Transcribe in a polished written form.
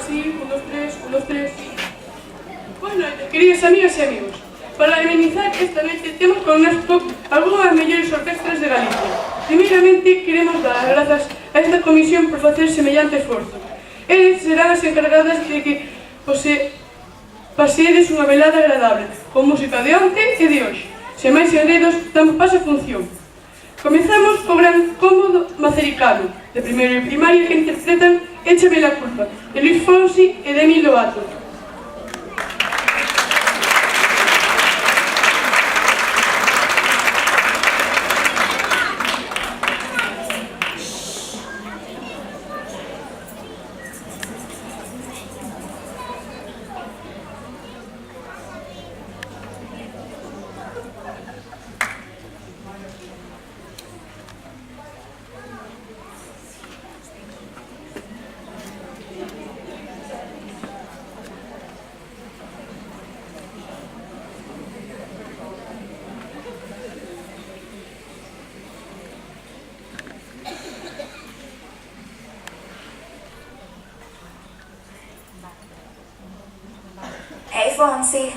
Sí, un, dos, tres, un, dos, tres. Boa noite, queridas amigas e amigos. Para amenizar esta noite temos con nosco algunhas das mellores orquestras de Galicia. Primeiramente, queremos dar as grazas a esta comisión por facer semellante esforzo. Eles serán as encargadas de que paseedes unha velada agradable, con música de onte e de hoxe. Sen máis enredos, damos paso a función. Comezamos co gran cómodo Macericano, de primeiro e primaria, que interpretan Échame la culpa, de Luis Fonsi e de Emilio Lobato. Hey Fonsi.